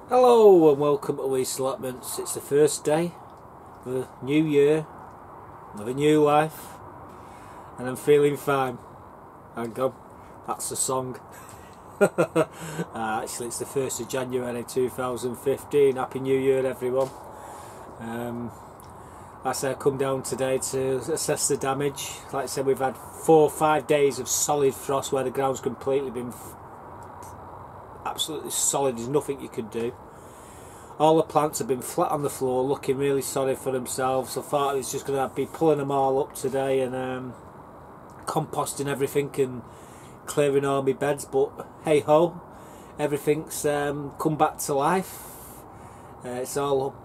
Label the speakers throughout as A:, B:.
A: Hello and welcome to Weaste Allotments. It's the first day of a new year, of a new life, and I'm feeling fine. Hang on, that's the song. Actually, it's the 1st of January 2015. Happy New Year, everyone. I said I come down today to assess the damage. Like I said, we've had 4 or 5 days of solid frost where the ground's completely been absolutely solid. There's nothing you could do. All the plants have been flat on the floor, looking really sorry for themselves. I thought I was just going to be pulling them all up today and composting everything and clearing all my beds, but hey ho, everything's come back to life. It's all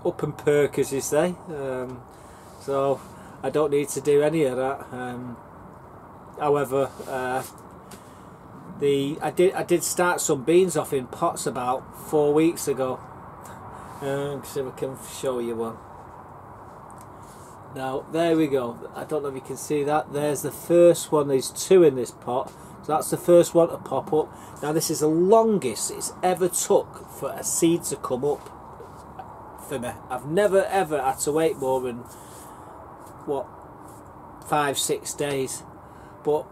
A: up and perk, as you say, so I don't need to do any of that. However, I did start some beans off in pots about 4 weeks ago. See if I can show you one. Now there we go. I don't know if you can see that. There's the first one. There's 2 in this pot, so that's the first one to pop up. Now this is the longest it's ever took for a seed to come up for me. I've never ever had to wait more than what 5-6 days, but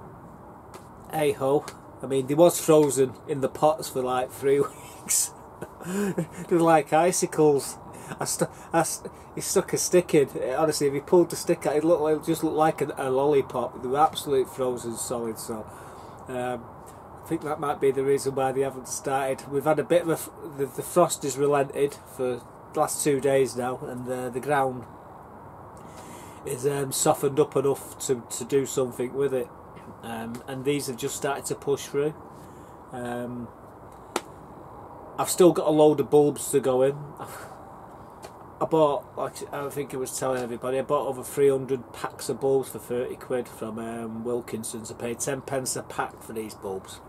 A: hey ho. I mean, they was frozen in the pots for like 3 weeks. They're like icicles. He stuck a stick in. Honestly, if he pulled the stick out, it just looked like a lollipop. They were absolutely frozen solid. So I think that might be the reason why they haven't started. We've had a bit of the frost is relented for the last 2 days now, and the ground is softened up enough to do something with it. And these have just started to push through. I've still got a load of bulbs to go in. I bought, like I think I was telling everybody, I bought over 300 packs of bulbs for 30 quid from Wilkinson's. I paid 10 pence a pack for these bulbs.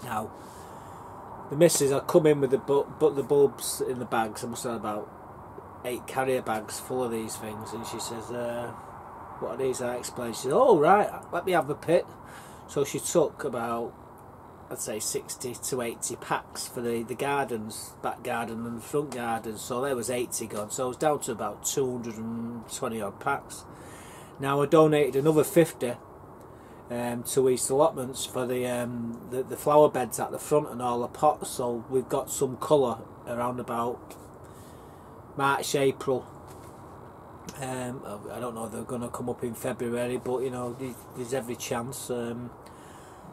A: Now, the missus, I come in with the bulbs in the bags. I must have about 8 carrier bags full of these things, and she says, what are these? I explained. She said, oh right, let me have a pick. So she took about, I'd say 60 to 80 packs for the gardens, back garden and the front garden. So there was 80 gone, so I was down to about 220 odd packs. Now I donated another 50 to Weaste Allotments for the flower beds at the front and all the pots. So we've got some colour around about March, April. I don't know if they're going to come up in February, but you know, there's every chance.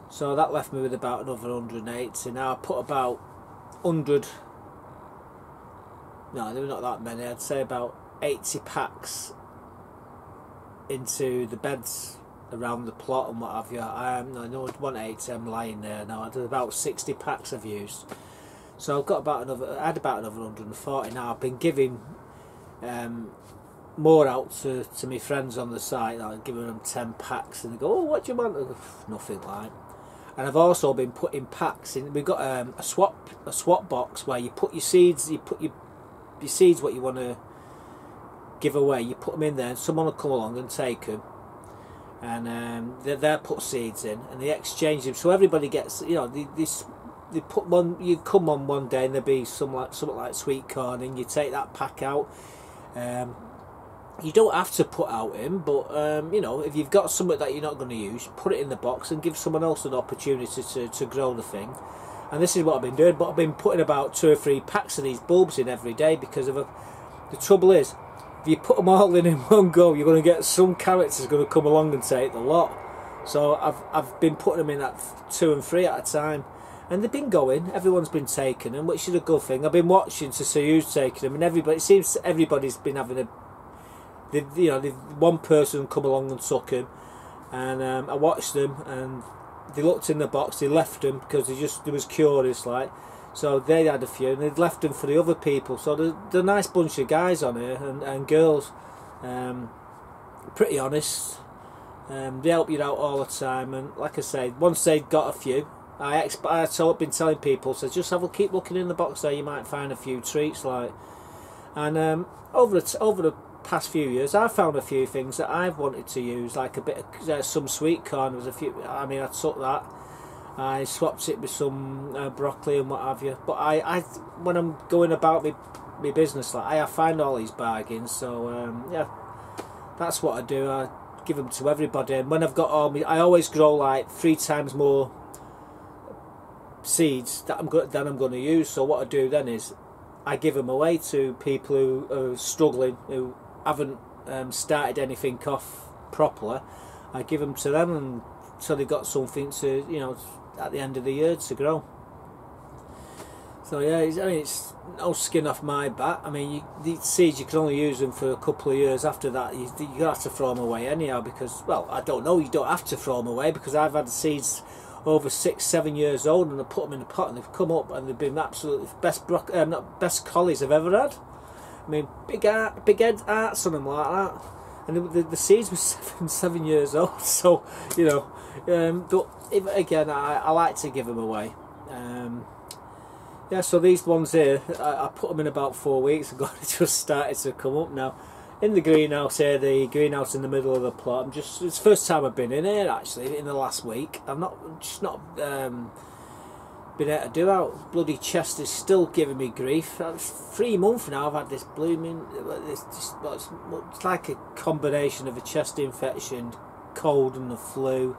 A: So that left me with about another 180. Now I put about 100, no, there were not that many, I'd say about 80 packs into the beds around the plot and what have you. I know 180, I'm lying there now. I did about 60 packs I've used. So I've got about another, I had about another 140 now. I've been giving more out to my friends on the site. I'm giving them 10 packs and they go, oh, what do you want? Nothing like. And I've also been putting packs in. We've got a swap box where you put your seeds, your seeds what you want to give away, you put them in there and someone will come along and take them, and they'll put seeds in and they exchange them, so everybody gets, you know, they put one, you come on one day and there'll be something like sweet corn and you take that pack out. You don't have to put out in, but you know, if you've got something that you're not going to use, put it in the box and give someone else an opportunity to grow the thing. And this is what I've been doing, but I've been putting about 2 or 3 packs of these bulbs in every day, because of the trouble is, if you put them all in one go, you're going to get some characters going to come along and take the lot. So I've been putting them in at 2 and 3 at a time, and they've been going. Everyone's been taking them, which is a good thing. I've been watching to see who's taking them, and it seems everybody's been having a, you know, one person come along and took him, and I watched them and they looked in the box, they left them because they was curious like, so they had a few and they'd left them for the other people. So they're a nice bunch of guys on here and girls, pretty honest. They help you out all the time, and like I say, once they'd got a few, I've been telling people, so just keep looking in the box there, you might find a few treats like. And over the past few years I've found a few things that I've wanted to use, like a bit of some sweet corn. There was a few, I mean, I took that, I swapped it with some broccoli and what have you. But I when I'm going about my business, like I find all these bargains. So yeah, that's what I do. I give them to everybody, and when I've got all my, I always grow like 3 times more seeds that I'm going to use. So what I do then is I give them away to people who are struggling, who haven't started anything off properly. I give them to them, and so they've got something to, you know, at the end of the year to grow. So yeah, it's no skin off my back. I mean, the seeds, you can only use them for a couple of years. After that, you have to throw them away anyhow, because, well, I don't know, you don't have to throw them away, because I've had seeds over 6-7 years old, and I put them in a pot and they've come up and they've been absolutely best collies I've ever had. I mean, big head arts on them like that, and the seeds were 7 years old. So, you know, but again, I like to give them away. Yeah, so these ones here, I put them in about 4 weeks ago. They just started to come up now. In the greenhouse here, the greenhouse in the middle of the plot. It's the first time I've been in here actually in the last week. I've not been able to do out. Bloody chest is still giving me grief. It's 3 months now I've had this blooming. It's like a combination of a chest infection, cold, and the flu.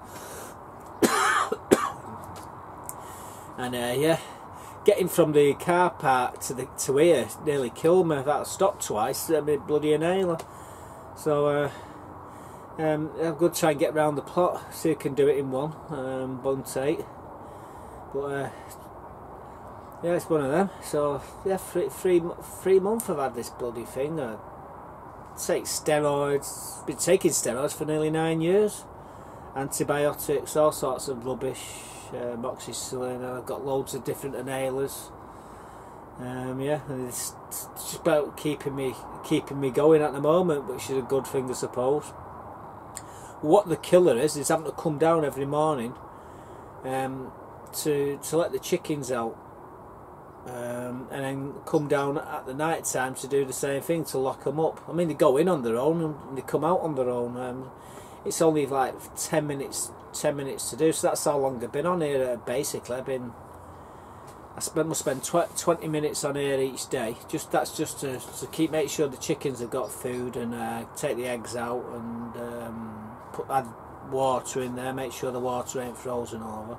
A: And yeah. Getting from the car park to here nearly killed me. I've had to stop twice. I'm a bloody inhaler. So I'm going to try and get round the plot. See if I can do it in one take. But yeah, it's one of them. So yeah, three months I've had this bloody thing. I take steroids. Been taking steroids for nearly 9 years. Antibiotics, all sorts of rubbish. Amoxicillin. I've got loads of different inhalers. Yeah, and it's just about keeping me going at the moment, which is a good thing, I suppose. What the killer is having to come down every morning to let the chickens out, and then come down at the night time to do the same thing, to lock them up. I mean, they go in on their own and they come out on their own. It's only like 10 minutes to do, so that's how long I've been on here. Basically, I must spend 20 minutes on here each day. That's just to make sure the chickens have got food, and take the eggs out, and add water in there, make sure the water ain't frozen over.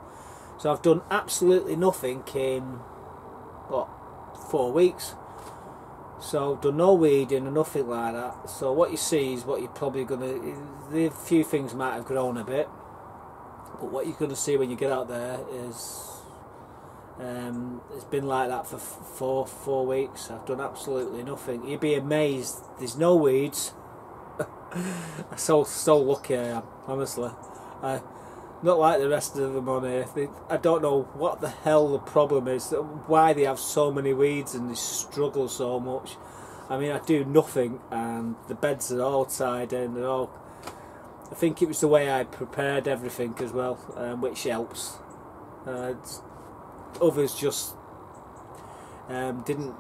A: So I've done absolutely nothing in what, 4 weeks. So I've done no weeding and nothing like that. So what you see is what you're probably gonna. A few things might have grown a bit. But what you're going to see when you get out there is it's been like that for four weeks. I've done absolutely nothing. You'd be amazed. There's no weeds. I'm so lucky I am, honestly. Not like the rest of them on here. I don't know what the hell the problem is. Why they have so many weeds and they struggle so much. I mean, I do nothing, and the beds are all tied in. They're all. I think it was the way I prepared everything as well, which helps. Others just didn't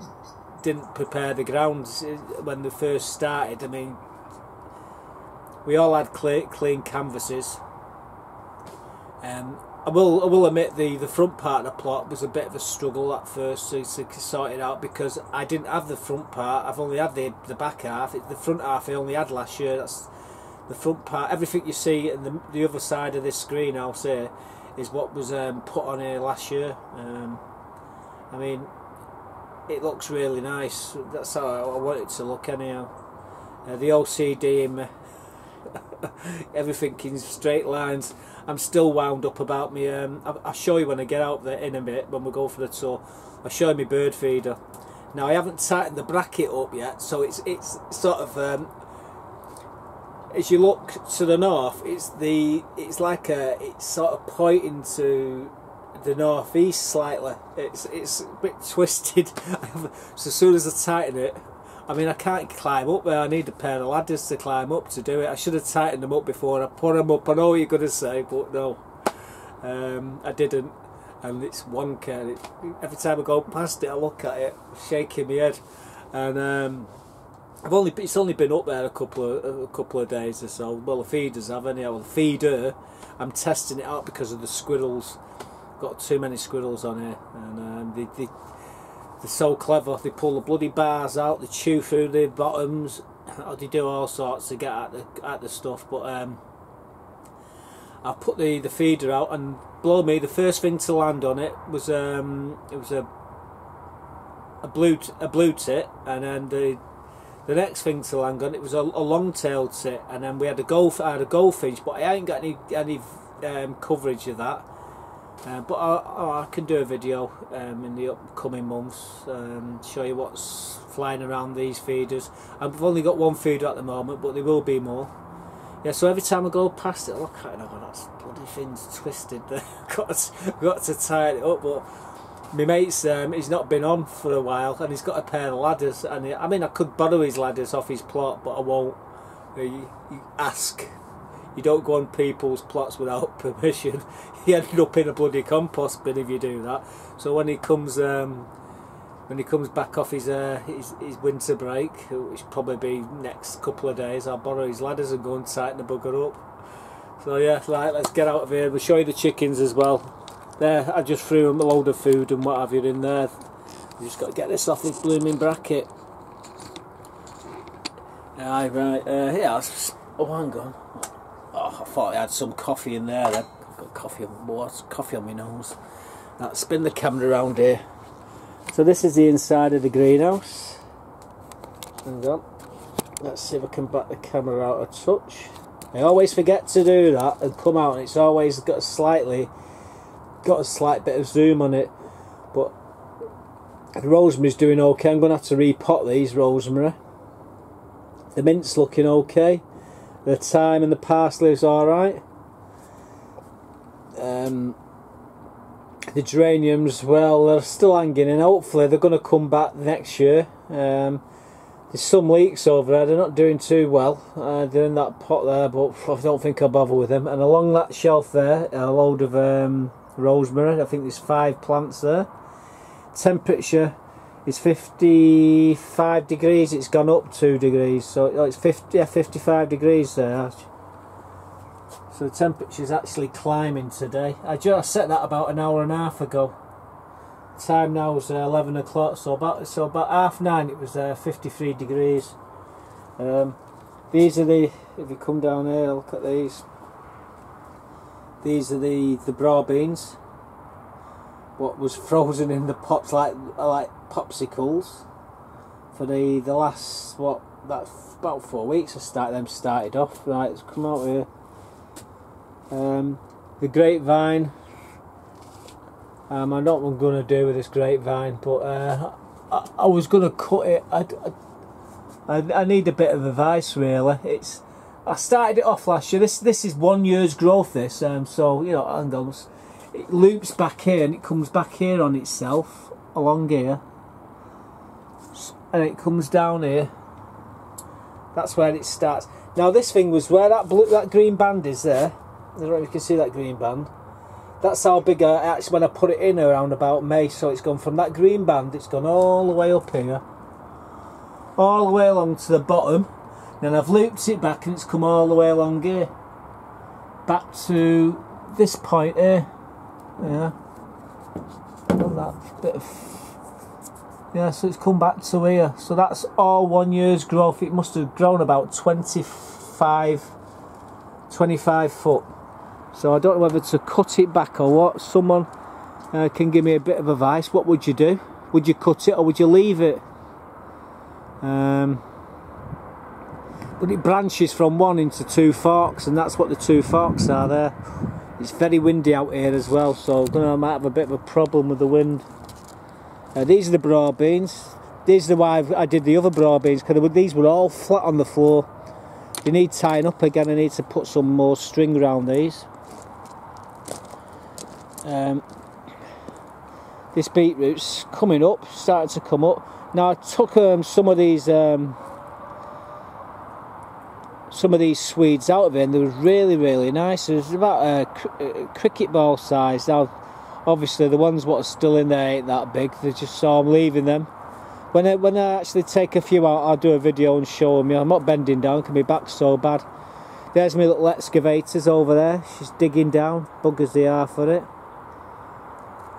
A: prepare the grounds when they first started. I mean, we all had clean canvases. I will admit the front part of the plot was a bit of a struggle at first to sort it out, because I didn't have the front part. I've only had the back half. The front half I only had last year. That's the front part. Everything you see in the other side of this greenhouse here is what was put on here last year. I mean, it looks really nice. That's how I want it to look anyhow. The OCD in me. Everything in straight lines. I'm still wound up about me. I'll show you when I get out there in a bit, when we go for the tour. I'll show you my bird feeder. Now I haven't tightened the bracket up yet, so it's sort of as you look to the north, it's sort of pointing to the northeast slightly. It's a bit twisted. So as soon as I tighten it, I mean, I can't climb up there. I need a pair of ladders to climb up to do it. I should have tightened them up before I put them up. I know what you're going to say, but no, I didn't. And it's wonky. Every time I go past it, I look at it, shaking my head. And it's only been up there a couple of days or so. Well, the feeders have anyhow. The feeder, I'm testing it out because of the squirrels. got too many squirrels on here, and they're so clever. They pull the bloody bars out, they chew through the bottoms, they do all sorts to get at the stuff. But I put the feeder out, and blow me, the first thing to land on it was a blue tit, and then the next thing to land on it was a long-tailed tit, and then we had a goldfinch, but I ain't got any coverage of that. But I can do a video in the upcoming months, show you what's flying around these feeders. I've only got one feeder at the moment, but there will be more. Yeah, so every time I go past it, I look at it and I go, that bloody thing's twisted there. got to tie it up. But my mate's, he's not been on for a while, and he's got a pair of ladders. And I mean, I could borrow his ladders off his plot, but I won't. You ask. You don't go on people's plots without permission. You end up in a bloody compost bin if you do that. So when he comes back off his winter break, which will probably be next couple of days, I'll borrow his ladders and go and tighten the bugger up. So yeah, right, let's get out of here. We'll show you the chickens as well. There, I just threw them a load of food and what have you in there. You just got to get this off this blooming bracket. Right, yeah. Oh, hang on. Oh, I thought I had some coffee in there then. I've got coffee on my nose. Now, spin the camera around here. So this is the inside of the greenhouse. Hang on. Let's see if I can back the camera out a touch. I always forget to do that and come out, and it's always got a slight bit of zoom on it. But the rosemary's doing okay. I'm going to have to repot these rosemary. The mint's looking okay. The thyme and the parsley is alright. The geraniums, well, they're still hanging, and hopefully they're going to come back next year. There's some leeks over there. They're not doing too well. They're in that pot there, but I don't think I'll bother with them. And along that shelf there, a load of rosemary. I think there's 5 plants there. Temperature is 55 degrees. It's gone up 2 degrees, so it's 55 degrees there. So the temperature's actually climbing today. I just set that about an hour and a half ago. Time now is 11 o'clock, so about 9:30 it was 53 degrees. These are the, if you come down here, look at these. These are the broad beans. What was frozen in the pots like popsicles for the last, that's about 4 weeks I started off. Right, let's come out here. The grapevine, I don't know what I'm going to do with this grapevine, but I was going to cut it. I need a bit of advice really. I started it off last year. This is 1 year's growth, this, so you know, hang on. It loops back here and it comes back here on itself along here, and it comes down here. That's where it starts. Now this thing was where that green band is there. I don't know if you can see that green band. That's how big actually when I put it in around about May. So it's gone from that green band, it's gone all the way up here, all the way along to the bottom. Then I've looped it back and it's come all the way along here, back to this point here. Yeah, on that bit of, yeah, so it's come back to here. So that's all 1 year's growth. It must have grown about 25 foot. So I don't know whether to cut it back or what. Someone can give me a bit of advice. What would you do? Would you cut it or would you leave it? But it branches from one into 2 forks, and that's what the 2 forks are there. It's very windy out here as well, so I might have a bit of a problem with the wind. These are the broad beans. These are why I did the other broad beans, because these were all flat on the floor. They need tying up again. I need to put some more string around these. This beetroot's coming up, starting to come up. Now I took some of these Swedes out of it, and they were really nice. It was about a cricket ball size. Now obviously the ones what are still in there ain't that big. They just saw I'm leaving them. When I actually take a few out, I'll do a video and show them. I'm not bending down because my back's so bad. There's my little excavators over there. She's digging down, buggers they are for it.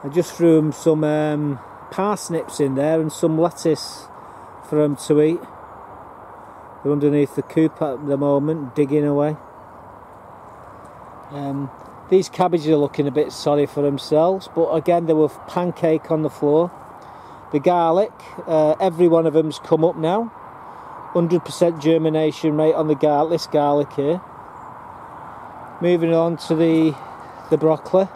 A: I just threw them some parsnips in there and some lettuce for them to eat. They're underneath the coop at the moment, digging away. These cabbages are looking a bit sorry for themselves, but again they were pancake on the floor. The garlic, every one of them's come up now. 100% germination rate on the garlic, this garlic here. Moving on to the broccoli.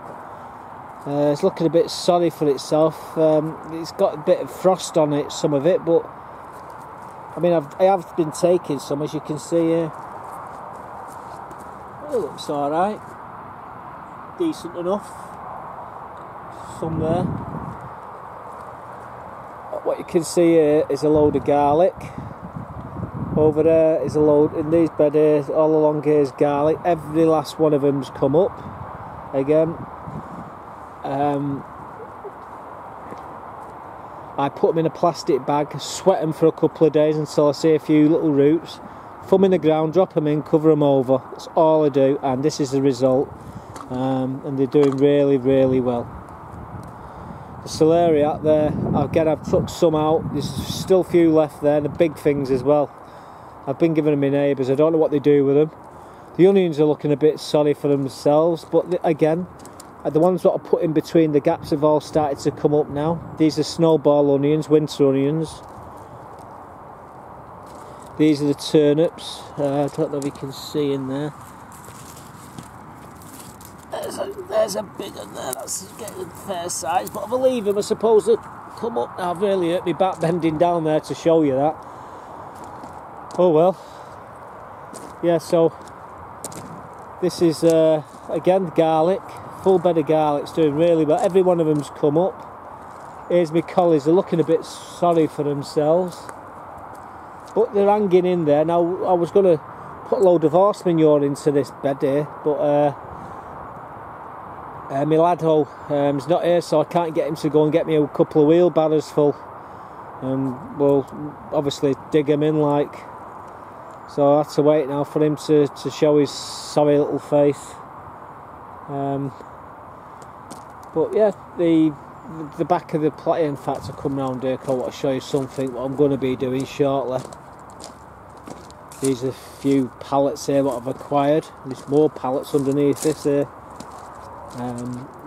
A: It's looking a bit sorry for itself. It's got a bit of frost on it, some of it, but I mean I have been taking some, as you can see here. It looks alright. Decent enough. Some there. What you can see here is a load of garlic. Over there is a load, in these bed here, all along here is garlic. Every last one of them's come up again. I put them in a plastic bag, sweat them for a couple of days until I see a few little roots. Thumb in the ground, drop them in, cover them over. That's all I do, and this is the result. And they're doing really, really well. The celery out there, again I've took some out. There's still a few left there, and the big things as well. I've been giving them my neighbours. I don't know what they do with them. The onions are looking a bit sorry for themselves, but again, the ones that I put in between the gaps have all started to come up now. These are snowball onions, winter onions. These are the turnips. I don't know if you can see in there. There's a big one there, that's getting fair size, but I believe them are supposed to come up now. I've really hurt my back bending down there to show you that. Oh well. Yeah, so this is again garlic, full bed of garlic. It's doing really well. Every one of them's come up. Here's my collies, they're looking a bit sorry for themselves, but they're hanging in there. Now I was going to put a load of horse manure into this bed here, but my lad is not here, so I can't get him to go and get me a couple of wheelbarrows full. We'll obviously dig him in like. So I have to wait now for him to show his sorry little face. But yeah, the back of the plate, in fact, I come round here, I want to show you something what I'm going to be doing shortly. These are a few pallets here what I've acquired. There's more pallets underneath this here.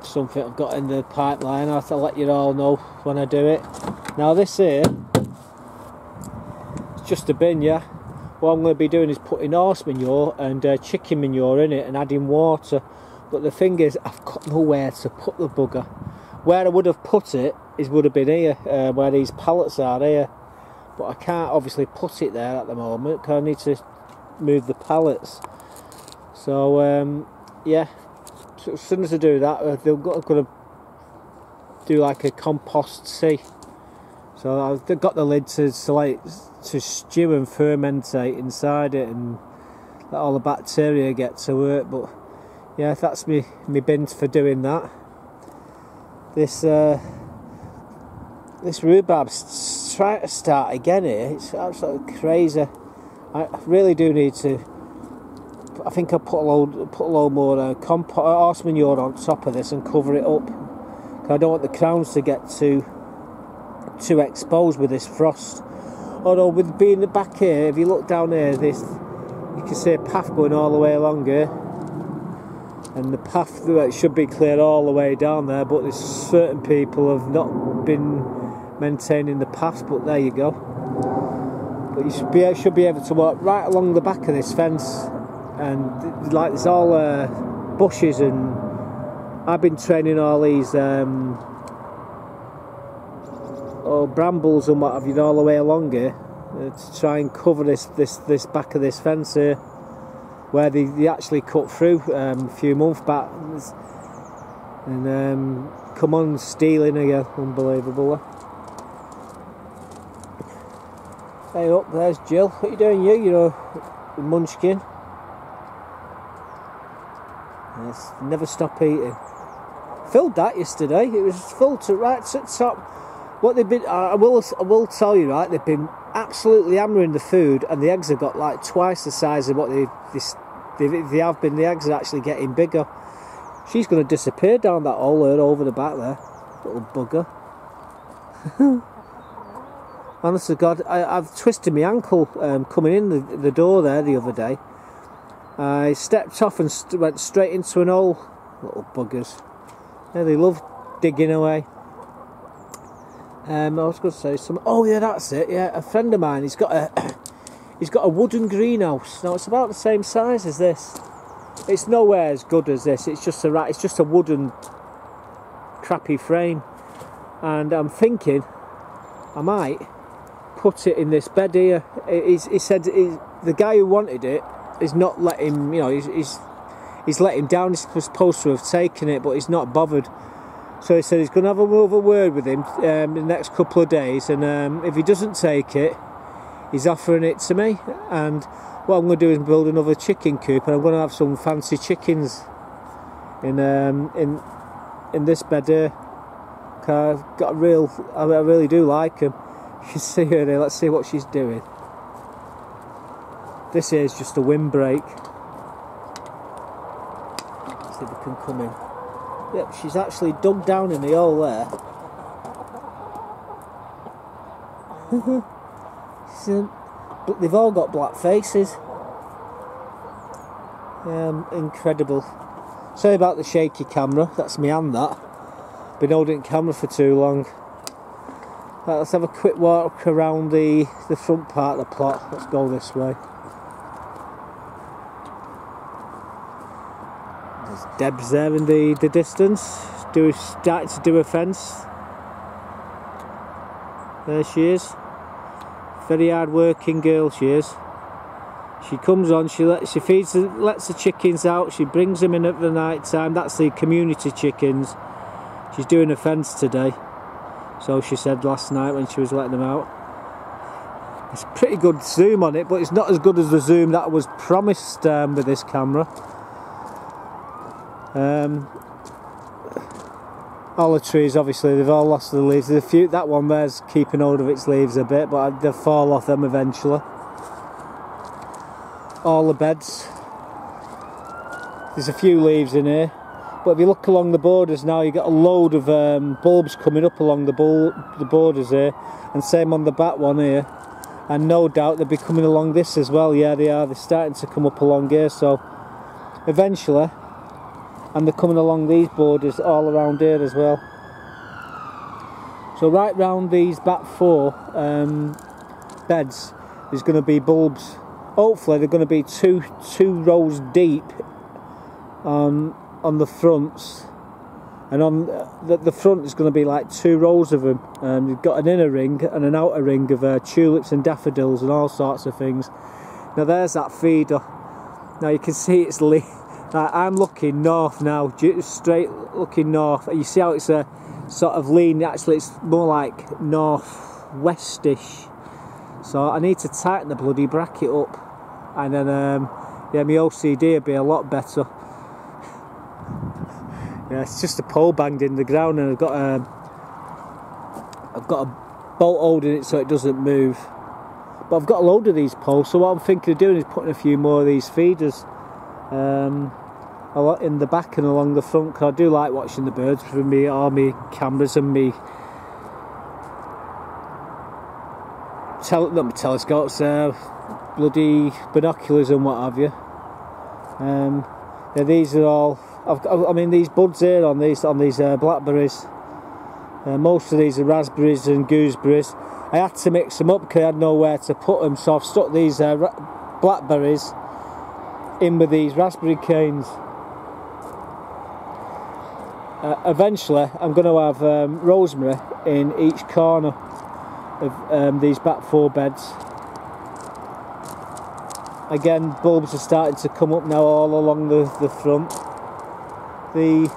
A: Something I've got in the pipeline. I'll have to let you all know when I do it. Now this here, it's just a bin, yeah. What I'm going to be doing is putting horse manure and chicken manure in it and adding water. But the thing is, I've got nowhere to put the bugger. Where I would have put it would have been here, where these pallets are here. But I can't obviously put it there at the moment because I need to move the pallets. So yeah. So as soon as I do that, I'm going to do like a compost sea. So I've got the lid to stew and fermentate inside it and let all the bacteria get to work. But yeah, that's me bin for doing that. This rhubarb's trying to start again here. It's absolutely crazy. I really do need to. I think I'll put a load more horse manure on top of this and cover it up. Cause I don't want the crowns to get too exposed with this frost. Although with being the back here, if you look down here, you can see a path going all the way along here, and the path it should be clear all the way down there. But there's certain people have not been maintaining the path. But there you go. But you should be able to walk right along the back of this fence. And like there's all bushes, and I've been training all these brambles and what have you all the way along here to try and cover this back of this fence here, where they actually cut through a few months back, and come on stealing again, unbelievable. Hey up, there's Jill. What are you doing, you munchkin? Yes, never stop eating. Filled that yesterday. It was full to right to the top. What they've been, I will tell you, right. They've been absolutely hammering the food, and the eggs have got like twice the size of what they have been. The eggs are actually getting bigger. She's going to disappear down that hole there over the back there. Little bugger. Honest to God, I've twisted my ankle coming in the door there the other day. I stepped off and went straight into an hole. Little buggers. Yeah, they love digging away. I was going to say something. Oh yeah, that's it. Yeah, a friend of mine. He's got a wooden greenhouse. Now it's about the same size as this. It's nowhere as good as this. It's just a wooden crappy frame. And I'm thinking I might put it in this bed here. He said the guy who wanted it is not let him. You know, he's let him down. He's supposed to have taken it, but he's not bothered. So he said he's going to have another word with him in the next couple of days, and if he doesn't take it, he's offering it to me. And what I'm going to do is build another chicken coop, and I'm going to have some fancy chickens in this bed here. I've got I really do like them. You can see her there. Let's see what she's doing. This here is just a windbreak. Let's see if we can come in. Yep, she's actually dug down in the hole there. But they've all got black faces. Incredible. Sorry about the shaky camera. That's me hand that. Been holding camera for too long. Right, let's have a quick walk around the front part of the plot. Let's go this way. There's Deb's there in the distance. Starting to do a fence. There she is. Very hard working girl she is. She comes on, she lets the chickens out, she brings them in at the night time. That's the community chickens. She's doing a fence today. So she said last night when she was letting them out. It's pretty good zoom on it, but it's not as good as the zoom that was promised with this camera. All the trees, obviously, they've all lost the leaves. There's a few. That one there's keeping hold of its leaves a bit, but they'll fall off them eventually. All the beds. There's a few leaves in here. But if you look along the borders now, you've got a load of bulbs coming up along the borders here, and same on the back one here. And no doubt they'll be coming along this as well. Yeah, they are. They're starting to come up along here. So eventually, and they're coming along these borders all around here as well. So right round these back four beds, there's going to be bulbs. Hopefully, they're going to be two rows deep on the fronts, and on the front is going to be like 2 rows of them. You've got an inner ring and an outer ring of tulips and daffodils and all sorts of things. Now there's that feeder. Now you can see it's I'm looking north now, straight looking north. You see how it's a sort of lean. Actually, it's more like north-westish. So I need to tighten the bloody bracket up, and then yeah, my OCD will be a lot better. Yeah, it's just a pole banged in the ground, and I've got a bolt holding it so it doesn't move. But I've got a load of these poles, so what I'm thinking of doing is putting a few more of these feeders a lot in the back and along the front, because I do like watching the birds with me, all my cameras and me telescopes, bloody binoculars and what have you. Yeah, these are all. I mean, these buds here on these blackberries. Most of these are raspberries and gooseberries. I had to mix them up because I had nowhere to put them, so I've stuck these blackberries in with these raspberry canes. Eventually, I'm going to have rosemary in each corner of these back 4 beds. Again, bulbs are starting to come up now all along the front. The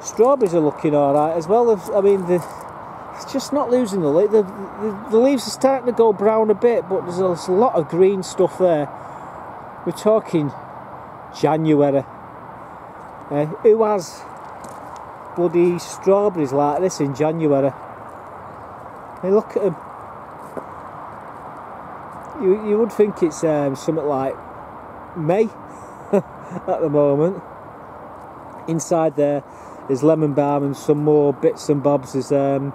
A: strawberries are looking alright as well. I mean, it's just not losing the leaf. The leaves are starting to go brown a bit, but there's a lot of green stuff there. We're talking January. Who has bloody strawberries like this in January? Hey, look at them. You would think it's something like May at the moment. Inside there, There's lemon balm and some more bits and bobs. There's a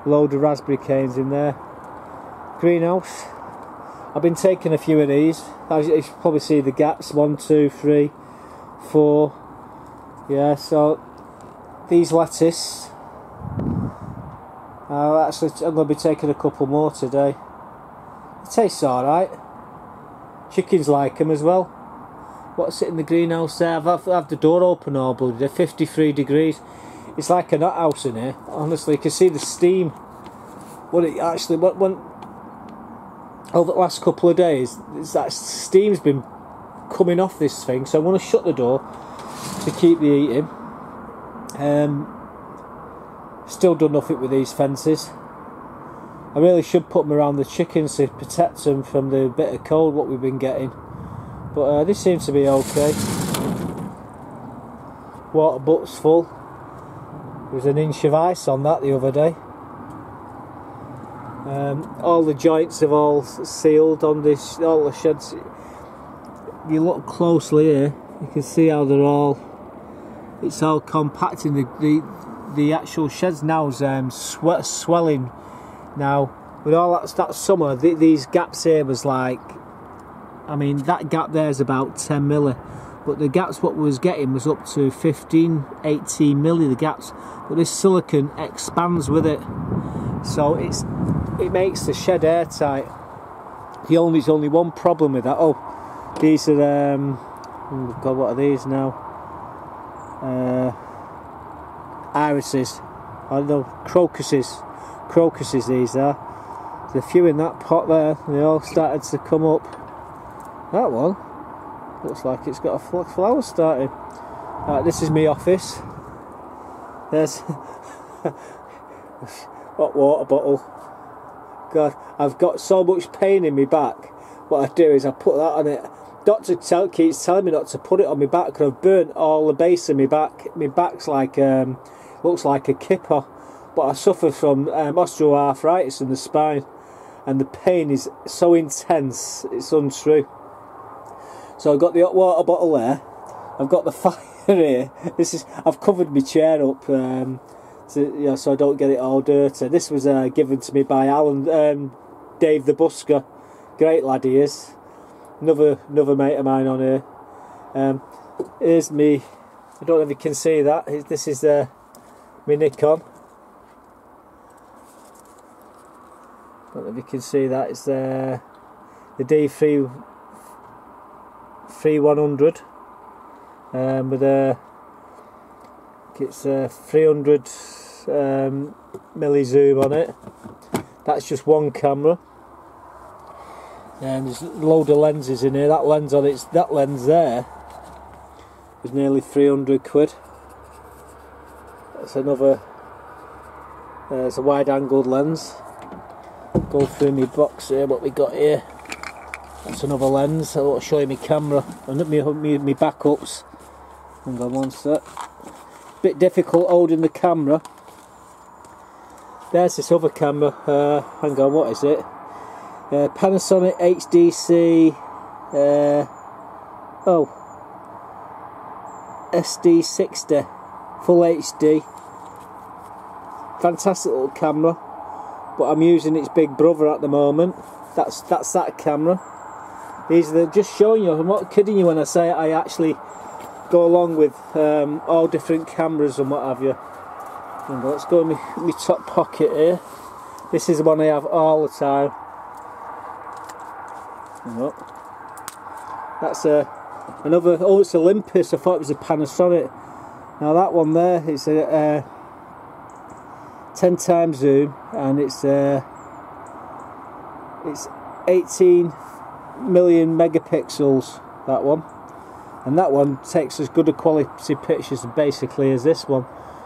A: load of raspberry canes in there. Greenhouse. I've been taking a few of these. As you can probably see the gaps, 1, 2, 3, 4. Yeah, so these lettuce. Actually, I'm going to be taking a couple more today. It tastes alright. Chickens like them as well. What's it in the greenhouse there? I've had the door open all bloody. They're 53 degrees. It's like a nut house in here. Honestly, you can see the steam. When over the last couple of days, that steam's been coming off this thing. So I want to shut the door to keep the heating. Still done nothing with these fences. I really should put them around the chickens to protect them from the bit of cold what we've been getting. But this seems to be okay. Water butt's full. There was an inch of ice on that the other day. All the joints have all sealed on this, all the sheds. If you look closely here, you can see how they're all, it's all compacting. The actual sheds now is swelling. Now, with all that summer, these gaps here was like, I mean, that gap there is about 10 milli, but the gaps what we was getting was up to 15, 18 milli, the gaps. But this silicone expands with it, so it makes the shed airtight. There's only one problem with that. Oh, these are oh God, what are these now? Irises. I don't know, crocuses. Crocuses these are. There's a few in that pot there. They all started to come up. That one looks like it's got a flower starting. Right, this is my office. There's hot water bottle. God, I've got so much pain in my back. What I do is I put that on it. Doctor keeps telling me not to put it on my back because I've burnt all the base of my back. My back's like looks like a kipper. But I suffer from osteoarthritis in the spine, and the pain is so intense, it's untrue. So I've got the hot water bottle there, I've got the fire here. I've covered my chair up so I don't get it all dirty. This was given to me by Alan, Dave the Busker, great lad he is. Another mate of mine on here. Here's me. I don't know if you can see that. This is my Nikon. I don't know if you can see that. It's the D3100 with it's 300 milli zoom on it. That's just one camera. And there's a load of lenses in here. That lens there was nearly 300 quid. That's another. It's a wide-angled lens. Go through my box here. What we got here? That's another lens. I'll show you my camera and my backups. Hang on one sec. Bit difficult holding the camera. There's this other camera. Hang on, what is it? Panasonic HDC SD60 Full HD. Fantastic little camera, but I'm using its big brother at the moment. That's that camera. These are just showing you. I'm not kidding you when I say I actually go along with all different cameras and what have you. And let's go in my top pocket here. This is the one I have all the time. That's another. Oh, it's Olympus. I thought it was a Panasonic. Now that one there is a 10 times zoom, and it's 18 million megapixels. That one, and that one takes as good a quality pictures basically as this one.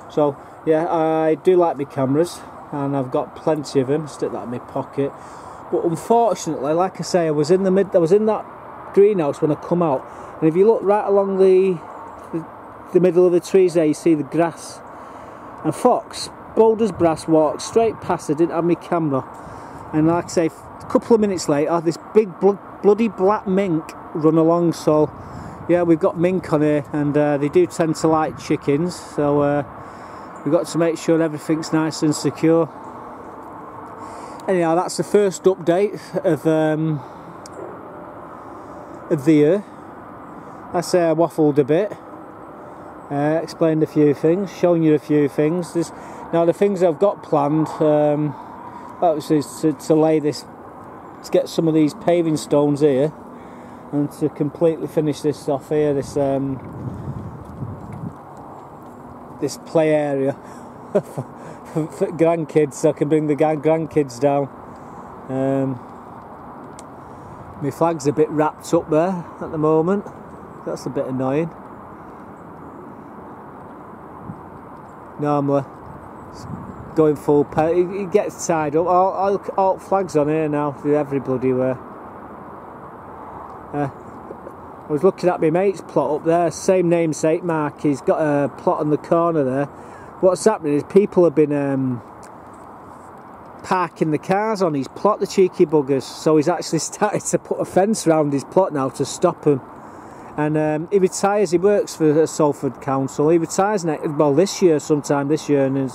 A: So yeah, I do like my cameras, and I've got plenty of them. Stick that in my pocket. But unfortunately, like I say, I was in that greenhouse when I come out, and if you look right along the middle of the trees there, you see the grass. And fox, bold as brass, walked straight past. I didn't have my camera, and like I say, a couple of minutes later, this big bloody black mink run along. So yeah, we've got mink on here, and they do tend to like chickens. So we've got to make sure everything's nice and secure. Anyhow, that's the first update of the year. I say I waffled a bit, explained a few things, shown you a few things. Now the things I've got planned, obviously to lay this, to get some of these paving stones here, and to completely finish this off here, this play area for grandkids, so I can bring the grandkids down. My flag's a bit wrapped up there at the moment. That's a bit annoying. Normally, it's going full pelt. It gets tied up. All flags on here now, every bloody way. I was looking at my mate's plot up there, same namesake mark. He's got a plot on the corner there. What's happening is people have been parking the cars on his plot, the cheeky buggers. So he's actually started to put a fence around his plot now to stop them. And he retires. He works for Salford Council. He retires this year, sometime this year, and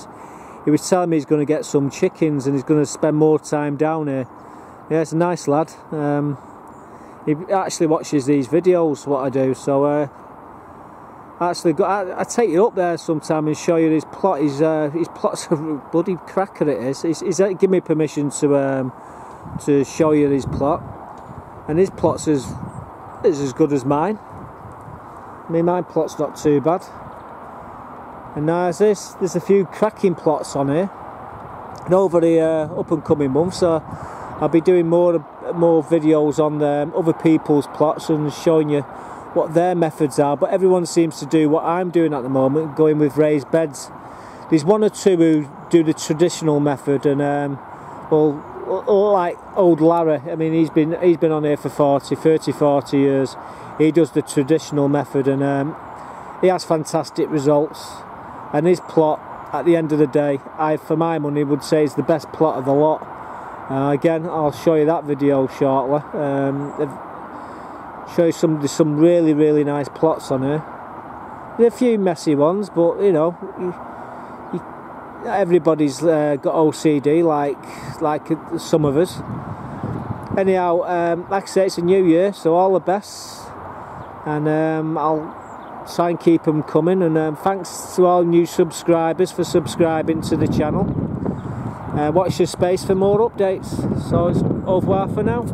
A: he was telling me he's going to get some chickens and he's going to spend more time down here. Yeah, it's a nice lad. He actually watches these videos, what I do, so I take you up there sometime and show you his plot. His plot's a bloody cracker, it is. He's given me permission to show you his plot, and his plot's is as good as mine. I mean, my plot's not too bad. And now there's a few cracking plots on here, and over the up and coming months, so I'll be doing more videos on other people's plots and showing you what their methods are. But everyone seems to do what I'm doing at the moment, going with raised beds. There's one or two who do the traditional method, and well, like old Larry, I mean, he's been on here for 40 years. He does the traditional method, and he has fantastic results. And his plot, at the end of the day, for my money, would say is the best plot of the lot. Again, I'll show you that video shortly. Show you some really nice plots on here. There are a few messy ones, but you know, everybody's got OCD like some of us. Anyhow, like I say, it's a new year, so all the best, and I'll try and keep them coming. And thanks to all new subscribers for subscribing to the channel. Watch your space for more updates. So it's au revoir for now.